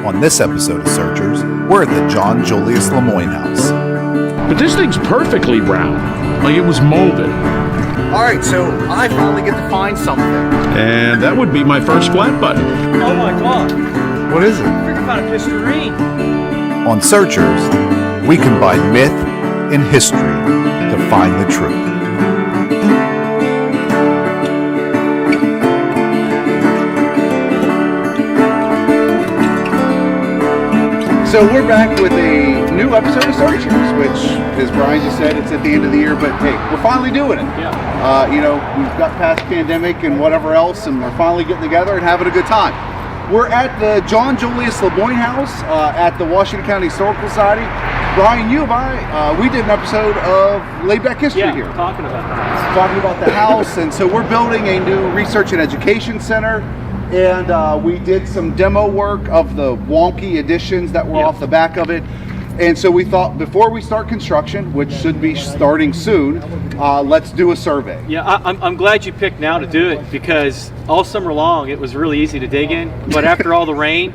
On this episode of Searchers, we're at the John Julius LeMoyne House. But this thing's perfectly round, like it was molded. Alright, so I finally get to find something. And that would be my first flat button. Oh my god. What is it? I think I found a pistarine. On Searchers, we combine myth and history to find the truth. So we're back with a new episode of Searchers, which, as Brian just said, it's at the end of the year, but hey, we're finally doing it. Yeah. We've got past pandemic and whatever else, and we're finally getting together and having a good time. We're at the John Julius LeMoyne House at the Washington County Historical Society. Brian, you and I, we did an episode of Laid Back History here. Talking about the house. Talking about the house, and so we're building a new research and education center. And we did some demo work of the wonky additions that were off the back of it. And so we thought before we start construction, which should be starting soon, let's do a survey. Yeah, I'm glad you picked now to do it because all summer long it was really easy to dig in, but after all the rain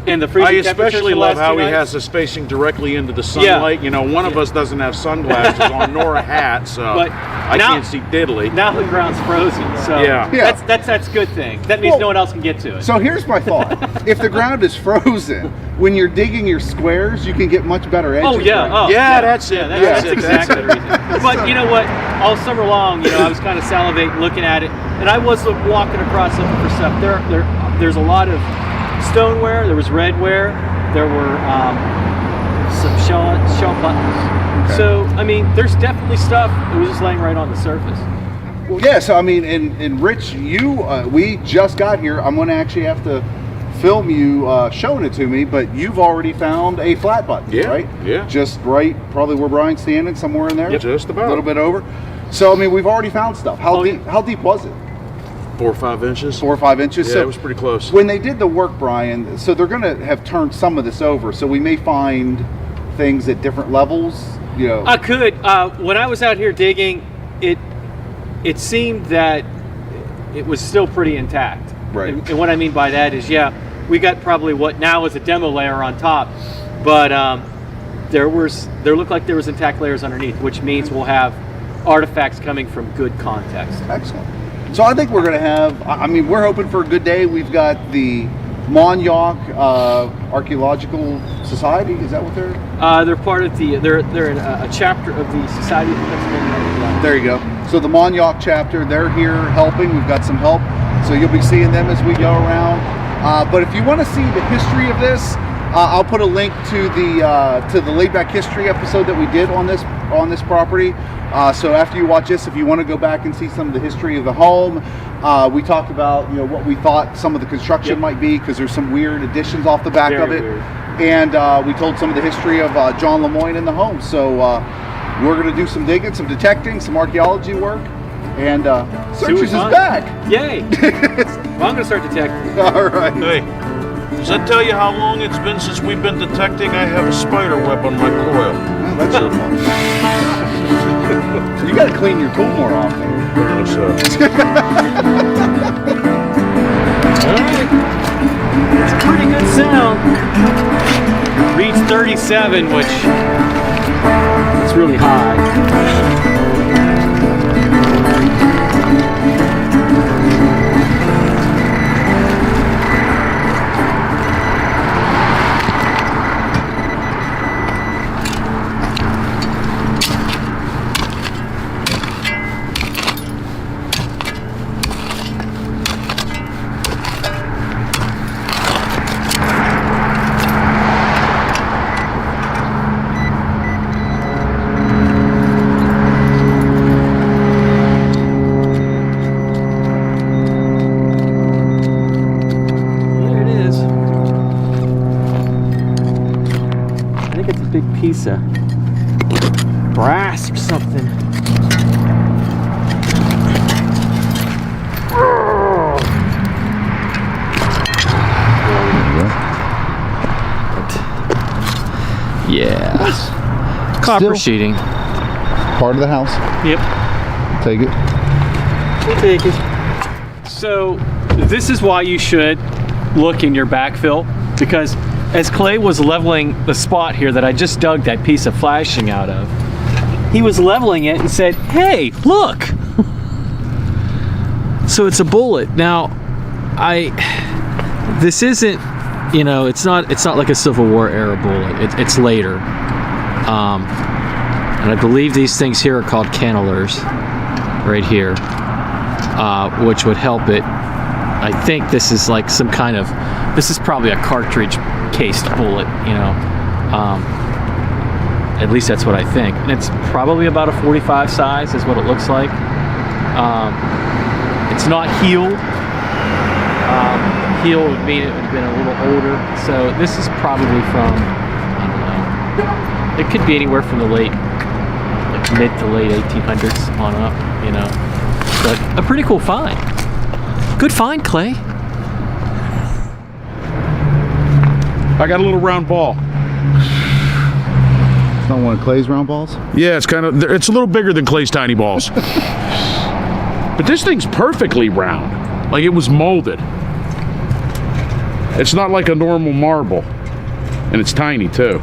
and the freezing I temperatures especially the love last how 2 he nights, has the spacing directly into the sunlight. You know, one of us doesn't have sunglasses on nor a hat, so But I now- can't see diddly. now the ground's frozen, so Yeah. that's a good thing. That means Well, no one else can get to it. So here's my thought. If the ground is frozen, when you're digging your squares, you can get much better edges. Oh yeah, right? oh Yeah, that's it. Yeah, That's that's it. exactly the reason. But you know what? All summer long, I was kind of salivating, looking at it, and I was walking across looking for stuff. There's a lot of stoneware. There was redware. There were some shell buttons. Okay. So I mean, there's definitely stuff. It was just laying right on the surface. Well, yeah, so I mean, and Rich, we just got here. I'm going to actually have to film you showing it to me, but you've already found a flat button, Yeah, right? yeah. Just right, probably where Brian's standing, somewhere in there. Yep. Just about. A little bit over. So I mean, we've already found stuff. How deep was it? 4 or 5 inches. 4 or 5 inches. Yeah, So it was pretty close. when they did the work, Brian, so they're going to have turned some of this over, so we may find things at different levels. I could. When I was out here digging, it seemed that it was still pretty intact. Right. And what I mean by that is, we got probably what now is a demo layer on top, but there looked like there was intact layers underneath, which means we'll have artifacts coming from good context. Excellent. So I think we're going to have, I mean, we're hoping for a good day. We've got the Yough Archeological Society. Is that what they're? They're part of they're in a chapter of the Society of Pennsylvania Archeologists. There you go. So the Yough Chapter, they're here helping. We've got some help. So you'll be seeing them as we go around. But if you want to see the history of this, I'll put a link to the Laid Back History episode that we did on this property. So after you watch this, if you want to go back and see some of the history of the home, we talked about what we thought some of the construction might be, because there's some weird additions off the back of it. Weird. And we told some of the history of John LeMoyne in the home. So we're going to do some digging, some detecting, some archaeology work, and Searchers is back. Yay! Well, I'm going to start detecting. All right. Hey, does that tell you how long it's been since we've been detecting? I have a spider web on my coil. Well, that's your fault. You got to clean your tool more often. Yes, It's a pretty good sound. Reads 37, which it's really high. Big piece of brass or something. Yeah. Copper sheeting. Part of the house. Yep. Take it. We'll take it. So this is why you should look in your backfill, because as Clay was leveling the spot here that I just dug that piece of flashing out of, he was leveling it and said, "Hey, look!" So it's a bullet. Now, this isn't, you know, it's not like a Civil War era bullet. It's later, and I believe these things here are called cannelers, right here, which would help it. I think this is like some kind of, this is probably a cartridge cased bullet, you know. At least that's what I think. And it's probably about a 45 size is what it looks like. It's not heeled. Heel would mean it would have been a little older. So this is probably from, I don't know. It could be anywhere from the mid to late 1800s on up, you know. But a pretty cool find. Good find, Clay. I got a little round ball. It's not one of Clay's round balls? Yeah, it's a little bigger than Clay's tiny balls. But this thing's perfectly round. Like it was molded. It's not like a normal marble. And it's tiny too.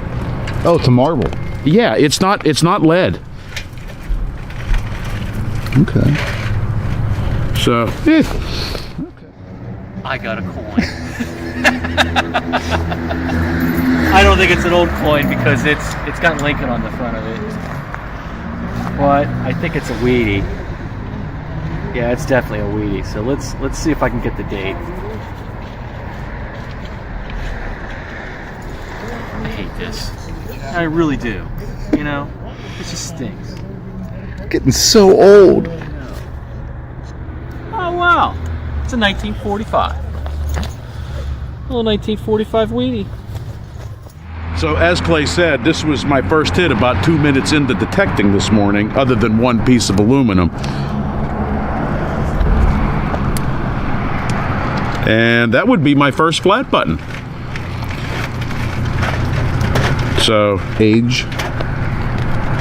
Oh, it's a marble. Yeah, it's not lead. Okay. So, I got a coin. I don't think it's an old coin because it's got Lincoln on the front of it. But I think it's a Wheatie. Yeah, it's definitely a Wheatie. So let's see if I can get the date. I hate this. I really do. You know, it just stinks. Getting so old. Oh wow, it's a 1945. A little 1945 Wheatie. So as Clay said, this was my first hit about 2 minutes into detecting this morning, other than one piece of aluminum. And that would be my first flat button. So, Age?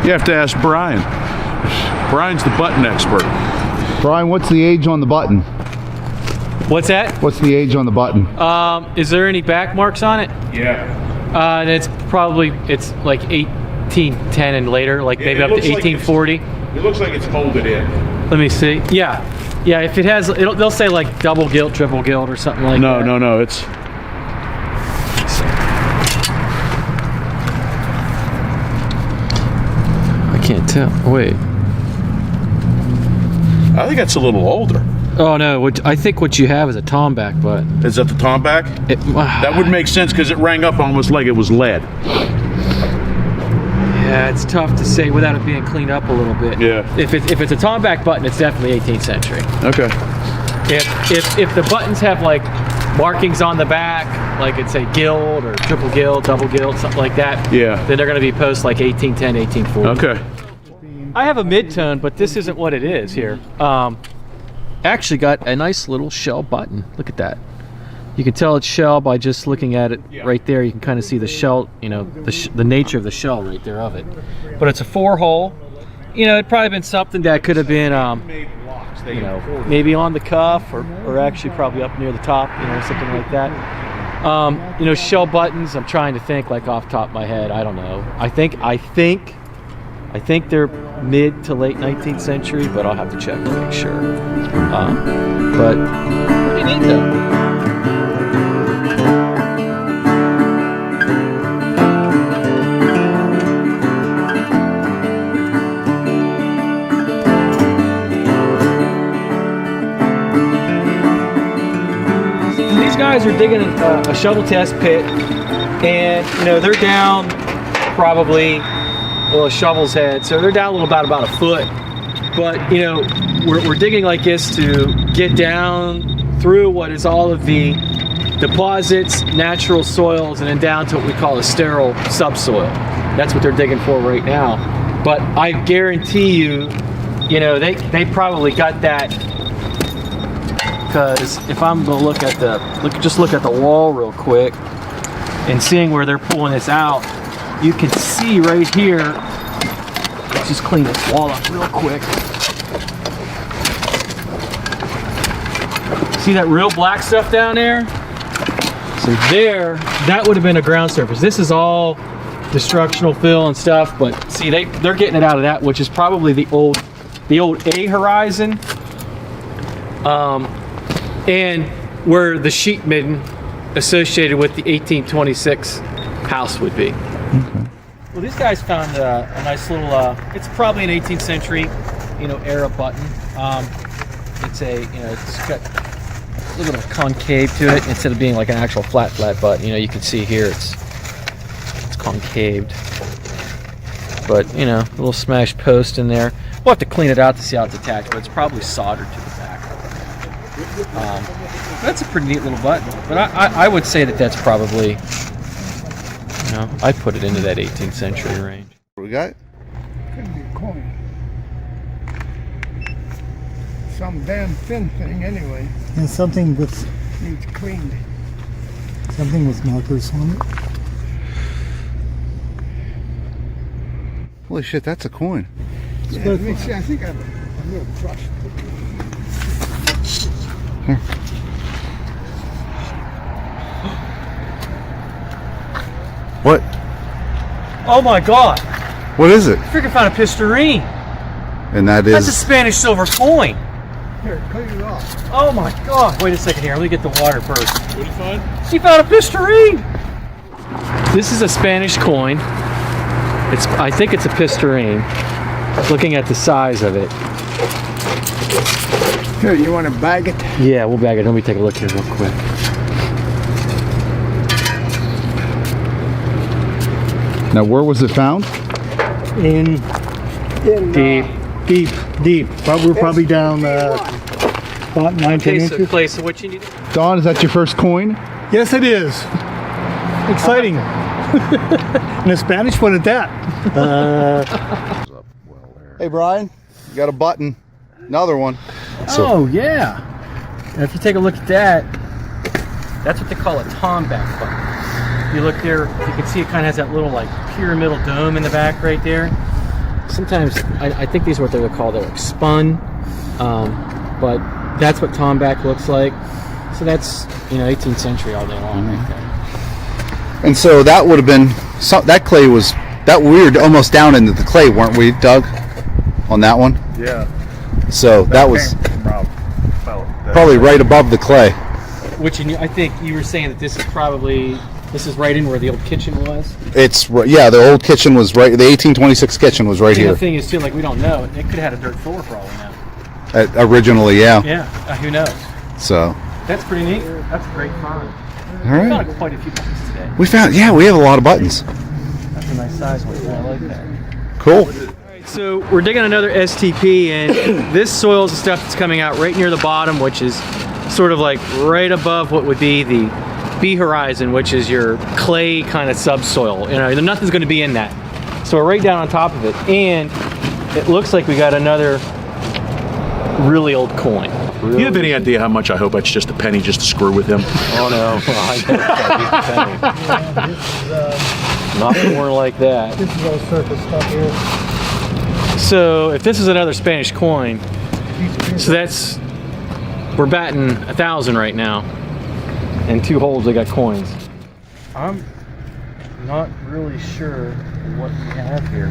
you have to ask Brian. Brian's the button expert. Brian, what's the age on the button? What's that? What's the age on the button? Is there any back marks on it? Yeah. And it's like 1810 and later, like maybe up to 1840. It looks like it's molded in. Let me see. Yeah. If it has, they'll say like double gilt, triple gilt, or something like that. No. It's. I can't tell. Wait. I think that's a little older. Oh no! I think what you have is a Tomback button. Is that the Tomback? That would make sense because it rang up almost like it was lead. Yeah, it's tough to say without it being cleaned up a little bit. Yeah. If it's a Tomback button, it's definitely 18th century. Okay. If the buttons have like markings on the back, like it's a gilt or triple gilt, double gilt, something like that. Yeah. Then they're going to be post like 1810, 1840. Okay. I have a mid-tone, but this isn't what it is here. Actually got a nice little shell button. Look at that. You can tell it's shell by just looking at it right there. You can kind of see the shell, you know, the nature of the shell right there of it. But it's a 4-hole. You know, it'd probably been something that could have been, you know, maybe on the cuff or actually probably up near the top, you know, something like that. You know, shell buttons, I'm trying to think like off the top of my head. I don't know. I think they're mid to late 19th century, but I'll have to check to make sure. But pretty neat though. These guys are digging a shovel test pit, and you know they're down probably, well, a shovel's head, so they're down about a foot. But you know, we're digging like this to get down through what is all of the deposits, natural soils, and then down to what we call a sterile subsoil. That's what they're digging for right now. But I guarantee you, you know, they probably got that, because if I'm gonna look at the wall real quick and seeing where they're pulling this out, you can see right here. Let's just clean this wall up real quick. See that real black stuff down there? So there, that would have been a ground surface. This is all destructional fill and stuff, but see, they're getting it out of that, which is probably the old A horizon, and where the sheet midden associated with the 1826 house would be. Okay. Well, these guys found a nice little, it's probably an 18th century, era button. It's it's got a little bit of concave to it instead of being like an actual flat button. You can see here it's concaved. But, a little smashed post in there. We'll have to clean it out to see how it's attached, but it's probably soldered to the back. That's a pretty neat little button. But I would say that's probably, I'd put it into that 18th century range. What we got? Could be a coin. Some damn thin thing anyway. And something with Needs cleaned. markers on it. Holy shit, that's a coin. Yeah, let me see. I think I'm a little crushed. What? Oh my God! What is it? I freaking found a pistarine. And that That's a is... Spanish silver coin. Here, clean it off. Oh my God! Wait a second here. Let me get the water first. What did you find? He found a pistarine. This is a Spanish coin. I think it's a pistarine. Looking at the size of it. Here, you want to bag it? Yeah, we'll bag it. Let me take a look here real quick. Now, where was it found? In Deep. deep. We're probably down about 9-10 inches. Clay, so what you need? Don, is that your first coin? Yes, it is. Exciting. And a Spanish one at that. Hey, Brian, you got a button. Another one. Oh yeah. And if you take a look at that, that's what they call a tomback button. You look there, you can see it kind of has that little like pyramidal dome in the back right there. Sometimes I think these are what they're called. They're like spun, but that's what tomback looks like. So that's 18th century all day long right there. And so that would have been... that clay was... we were almost down into the clay, weren't we, Doug? On that one? Yeah. So that was probably right above the clay. Which I think you were saying that this is right in where the old kitchen was. Yeah, the old kitchen was right... The 1826 kitchen was right And here. the thing is too, like we don't know. It could have had a dirt floor for all we know. Originally, yeah. Yeah, who knows? So... That's pretty neat. That's a great find. All right. We found quite a few buttons today. we have a lot of buttons. That's a nice size one. I like that. Cool. So we're digging another STP, and this soil is the stuff that's coming out right near the bottom, which is sort of like right above what would be the B horizon, which is your clay kind of subsoil. Nothing's going to be in that. So we're right down on top of it, and it looks like we got another really old coin. You have any idea how much I hope it's just a penny just to screw with him? Oh no, not more like that. This is all surface stuff here. So if this is another Spanish coin, so we're batting 1,000 right now, and 2 holes they got coins. I'm not really sure what we have here.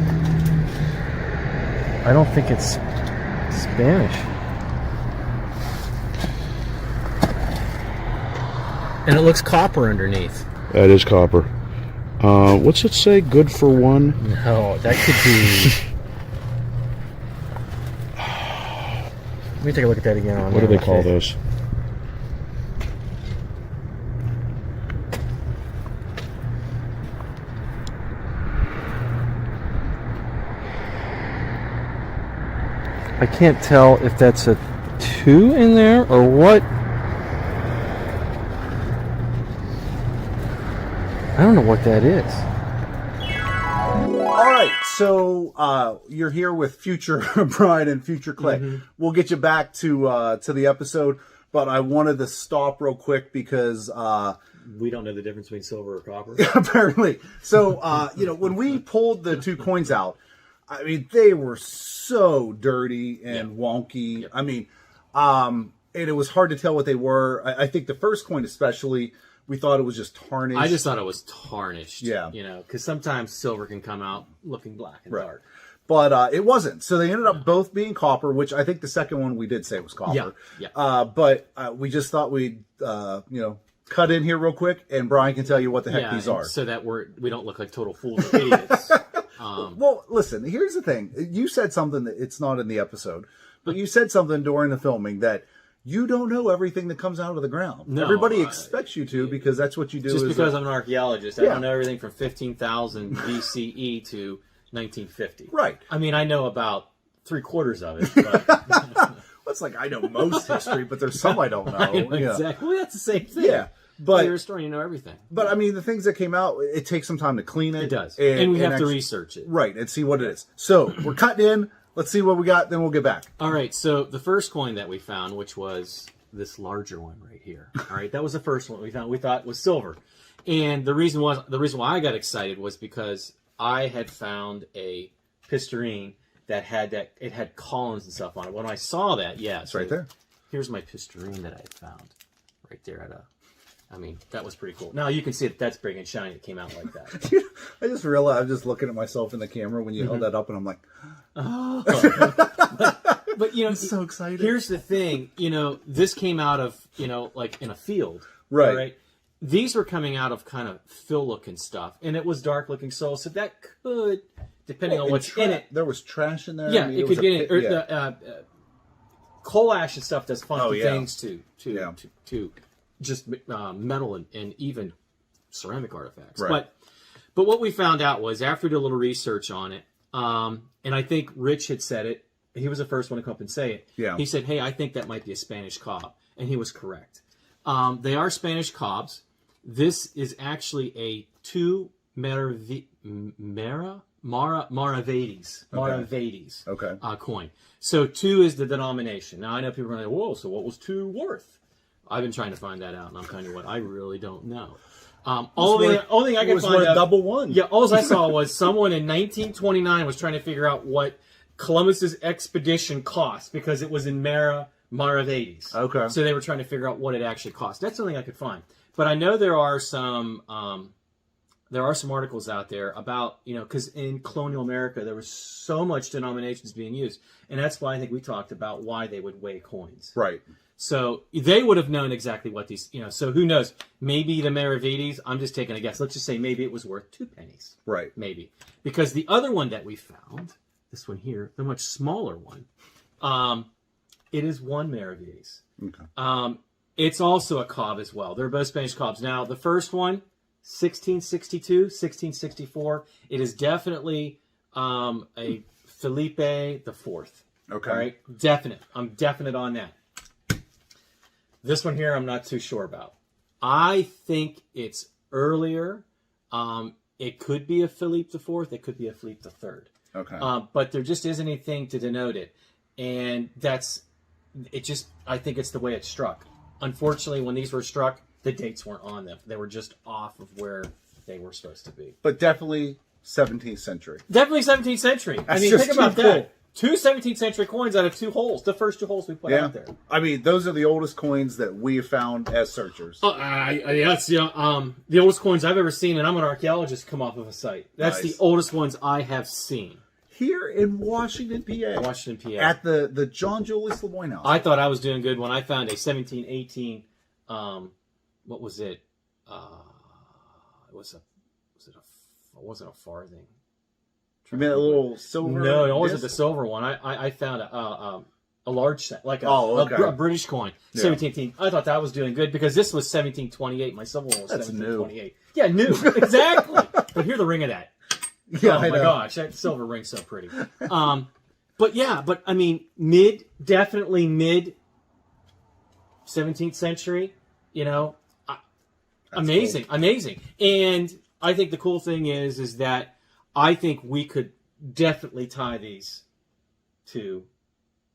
I don't think it's Spanish. And it looks copper underneath. That is copper. What's it say? Good for one? No, that could be... Let me take a look at that again. What do they call those? I can't tell if that's a 2 in there or what. I don't know what that is. All right, so you're here with future Brian and future Clay. Mm-hmm. We'll get you back to the episode, but I wanted to stop real quick because We don't know the difference between silver or copper. apparently. So when we pulled the 2 coins out, I mean they were so dirty and wonky. Yep. I mean, and it was hard to tell what they were. I think the first coin especially we thought it was just tarnished. I just thought it was tarnished. Yeah. You know, because sometimes silver can come out looking black and dark. But it wasn't. So they ended up both being copper, which I think the second one we did say was copper. Yeah. But we just thought we'd, cut in here real quick, and Brian can tell you what the heck these are. So that we don't look like total fools or idiots. Well, listen, here's the thing. You said something that it's not in the episode, but you said something during the filming that you don't know everything that comes out of the ground. No, Everybody expects you to because that's what you do. Just because I'm an archaeologist, I don't know everything from 15,000 BCE to 1950. Right. I mean, I know about 3/4 of it. But Well, it's like I know most history, but there's some I don't know. exactly. Well, that's the same thing. Yeah. But you're a historian, you know everything. But I mean, the things that came out, it takes some time to clean it. It does. And we have to research it. Right, and see what it is. So we're cutting in. Let's see what we got, then we'll get back. All right, so the first coin that we found, which was this larger one right here. All right, that was the first one we found. We thought was silver. And the reason why I got excited was because I had found a pistarine that had columns and stuff on it. When I saw that, It's right there. Here's my pistarine that I had found right there I mean, that was pretty cool. Now you can see that's big and shiny. It came out like that. I just realized I'm just looking at myself in the camera when you held that up, and I'm like, oh. But you know, I'm so excited. Here's the thing. You know, this came out of like in a field, right? These were coming out of kind of fill looking stuff, and it was dark looking soil, so that could, depending on what's in it, there was trash in there. Yeah, I mean, it could get in. Or coal ash and stuff does funky things to just metal and even ceramic artifacts. Right. But what we found out was after we did a little research on it, and I think Rich had said it. He was the first one to come up and say it. Yeah. He said, "Hey, I think that might be a Spanish cob," and he was correct. They are Spanish cobs. This is actually a 2 Maravedis coin. So 2 is the denomination. Now I know people are like, "Whoa, so what was 2 worth?" I've been trying to find that out, and I'm telling you what, I really don't know. Only thing I could find out, double one. Yeah, all I saw was someone in 1929 was trying to figure out what Columbus's expedition cost because it was in Maravedis. Okay. So they were trying to figure out what it actually cost. That's the only thing I could find. But I know there are some articles out there about, because in colonial America there was so much denominations being used, and that's why I think we talked about why they would weigh coins. Right. So they would have known exactly what these, so who knows? Maybe the Maravedis, I'm just taking a guess. Let's just say maybe it was worth 2 pennies. Right. Maybe. Because the other one that we found, this one here, the much smaller one, it is 1 Maravedis. Okay. It's also a cob as well. They're both Spanish cobs. Now, the first one, 1662, 1664, it is definitely a Felipe the Fourth. Okay. All right? Definite. I'm definite on that. This one here, I'm not too sure about. I think it's earlier. It could be a Philippe the Fourth. It could be a Philippe the Third. Okay. But there just isn't anything to denote it, and I think it's the way it's struck. Unfortunately, when these were struck, the dates weren't on them. They were just off of where they were supposed to be. But definitely 17th century. Definitely 17th century. That's think just about too that. cool. 2 17th century coins out of 2 holes. The first 2 holes we put out there. I mean, those are the oldest coins that we have found as searchers. That's the oldest coins I've ever seen, and I'm an archaeologist come off of a site. That's Nice. the oldest ones I have seen. Here in Washington, PA. Washington, PA. At the John Julius LeMoyne House. I thought I was doing good when I found a 1718. What was it? It wasn't a farthing. You mean a little silver? No, it wasn't disc? the silver one. I found a large set, like okay. a British coin, Yeah. 1718. I thought that was doing good because this was 1728. My silver one was That's 1728. New. Yeah, new. Exactly. But hear the ring of that. Yeah, Oh my gosh, that silver ring's so pretty. But I mean, definitely mid 17th century. Amazing. And I think the cool thing is that I think we could definitely tie these to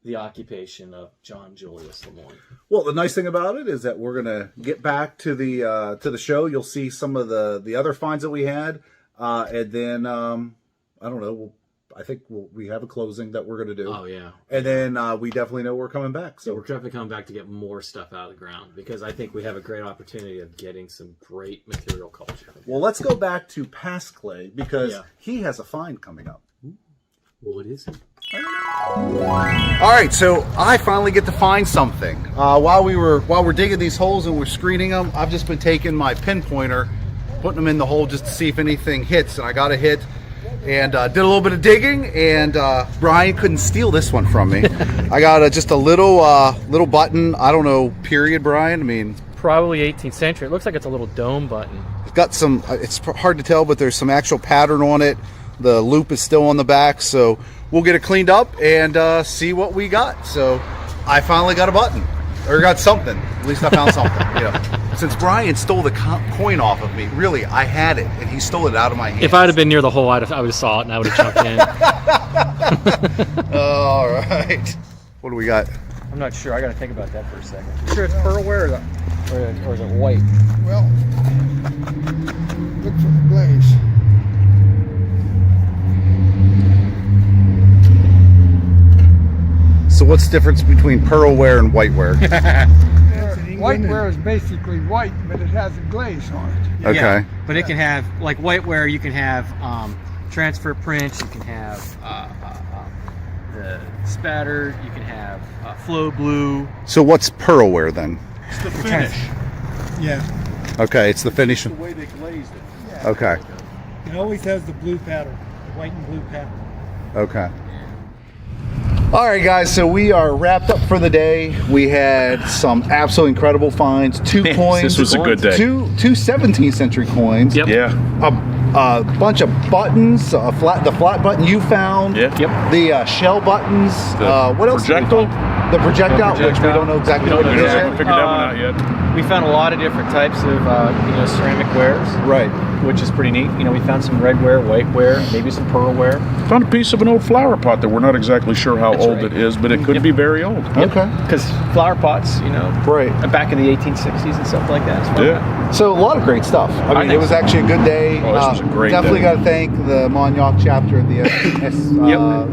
the occupation of John Julius LeMoyne. Well, the nice thing about it is that we're gonna get back to the show. You'll see some of the other finds that we had, and then I don't know. We'll I think we have a closing that we're going to do. Oh yeah. And then we definitely know we're coming back. So we're definitely coming back to get more stuff out of the ground because I think we have a great opportunity of getting some great material culture. Well, let's go back to past Clay because he has a find coming up. What is it? All right, so I finally get to find something. While we're digging these holes and we're screening them, I've just been taking my pinpointer, putting them in the hole just to see if anything hits, and I got a hit. And did a little bit of digging, and Brian couldn't steal this one from me. I got just a little button. I don't know, period, Brian. I mean, Probably 18th century. It looks like it's a little dome button. it's got some. It's hard to tell, but there's some actual pattern on it. The loop is still on the back, so we'll get it cleaned up and see what we got. So I finally got a button, or got something. At least I found something. You know. Since Brian stole the coin off of me, really, I had it, and he stole it out of my hands. If I'd have been near the hole, I would have saw it and I would have jumped in. All right. What do we got? I'm not sure. I got to think about that for a second. You sure it's pearlware or is it white? Well, look for the glaze. So what's the difference between pearlware and whiteware? Whiteware is basically white, but it has a glaze on it. Okay. Yeah, but it can have, like whiteware, you can have transfer prints, you can have the spatter, you can have flow blue. So what's pearlware then? It's the finish. Yeah. Okay, it's the finish. The way they glazed it. Okay. It always has the blue pattern, the white and blue pattern. Okay. All right, guys, so we are wrapped up for the day. We had some absolutely incredible finds. Two coins. This was a good day. Two 17th century coins. Yep. Yeah. A bunch of buttons. The flat button you found. Yeah. Yep. The shell buttons. The what else? did we projectile? find? The projectile, which we don't know exactly what it We is haven't yet. figured that one out yet. We found a lot of different types of ceramic wares, Right. which is pretty neat. You know, we found some redware, whiteware, maybe some pearlware. Found a piece of an old flower pot that we're not exactly sure how That's old right. it is, but it could be very old. Okay. Because flower pots, you know, Right. back in the 1860s and stuff like that. Yeah. So a lot of great stuff. I mean, think it was so. actually a good day. Oh, this was a great Definitely day. got to thank the Yough Chapter of the SPA.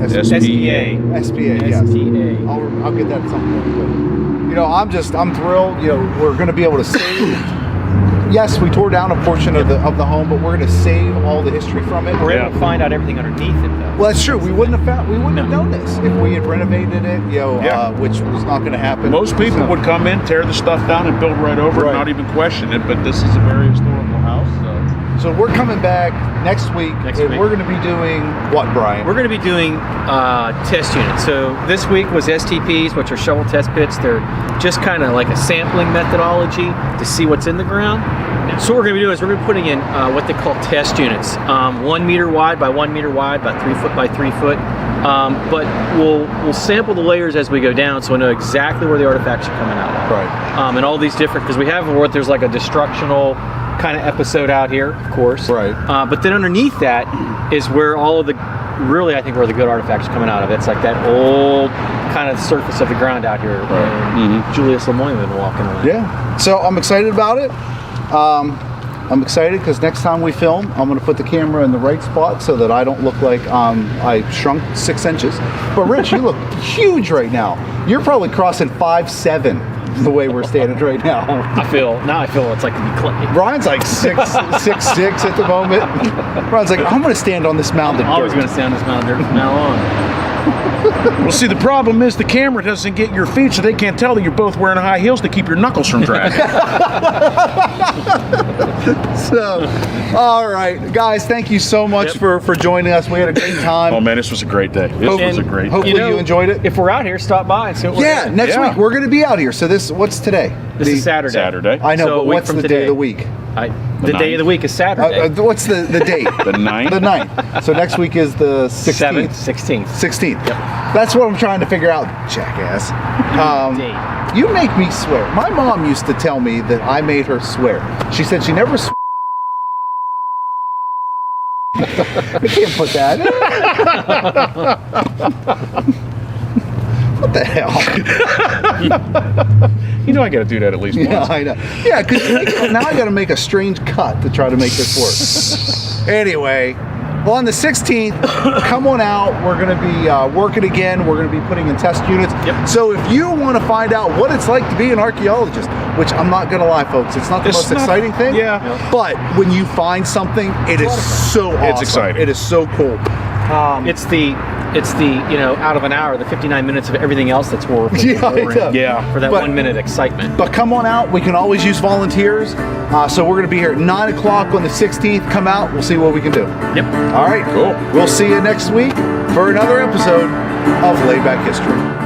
SPA, yes. STA. I'll get that at some point. But, you know, I'm thrilled. You know, we're going to be able to save. Yes, we tore down a portion of the home, but we're going to save all the history from it. We're able to find out everything underneath it, though. Well, that's true. We wouldn't have known this if we had renovated it. You know, Yeah. which was not going to happen. Most people would come in, tear the stuff down, and build right over it, Right. not even question it. But this is a very historical house. So we're coming back next week. Next and week. We're going to be doing what, Brian? We're going to be doing test units. So this week was STPs, which are shovel test pits. They're just kind of like a sampling methodology to see what's in the ground. So what we're going to be doing is we're going to be putting in what they call test units, 1 meter wide by 1 meter wide, about 3 foot by 3 foot. But we'll sample the layers as we go down, so we'll know exactly where the artifacts are coming out of. Right. And all these different, because we have where there's like a destructional kind of episode out here, of course. Right. But then underneath that is where all of the, really I think where the good artifacts are coming out of. It's like that old kind of surface of the ground out here. Where Julius LeMoyne has been walking around. Yeah. So I'm excited about it. I'm excited because next time we film, I'm going to put the camera in the right spot so that I don't look like I shrunk 6 inches. But Rich, you look huge right now. You're probably crossing 5'7" the way we're standing right now. I feel it's like to be clay. Brian's like 6'6" at the moment. Brian's like, I'm going to stand on this mountain. I'm always going to stay on this mountain dirt from now on. Well, see, the problem is the camera doesn't get your feet, so they can't tell that you're both wearing high heels to keep your knuckles from dragging. So, all right, guys, thank you so much for joining us. We had a great time. Oh man, this was a great day. This was a great day. Hopefully you enjoyed it. If we're out here, stop by and see what we're Yeah, doing. next Yeah. week we're going to be out here. So what's today? This is Saturday. Saturday. I know, So a but week what's from the day today. of the week? The day of the week is Saturday. What's the date? The 9th. The 9th. So next week is the 16th. 16th. 16th. Yep. That's what I'm trying to figure out, jackass. Date. You make me swear. My mom used to tell me that I made her swear. She said she never I can't put that. What the hell? You know I got to do that at least Yeah, once. I know. Yeah, because now I got to make a strange cut to try to make this work. Anyway, Well, on the 16th, come on out. We're going to be working again. We're going to be putting in test units. Yep. So if you want to find out what it's like to be an archaeologist, which I'm not going to lie, folks, it's not the most exciting thing. Yeah. But when you find something, it is so awesome. It's exciting. It is so cool. It's the out of an hour, the 59 minutes of everything else that's horrible. Yeah. For that But- 1 minute excitement. But come on out. We can always use volunteers. So we're going to be here at 9 o'clock on the 16th. Come out. We'll see what we can do. Yep. All right. Cool. We'll see you next week for another episode of Layback History.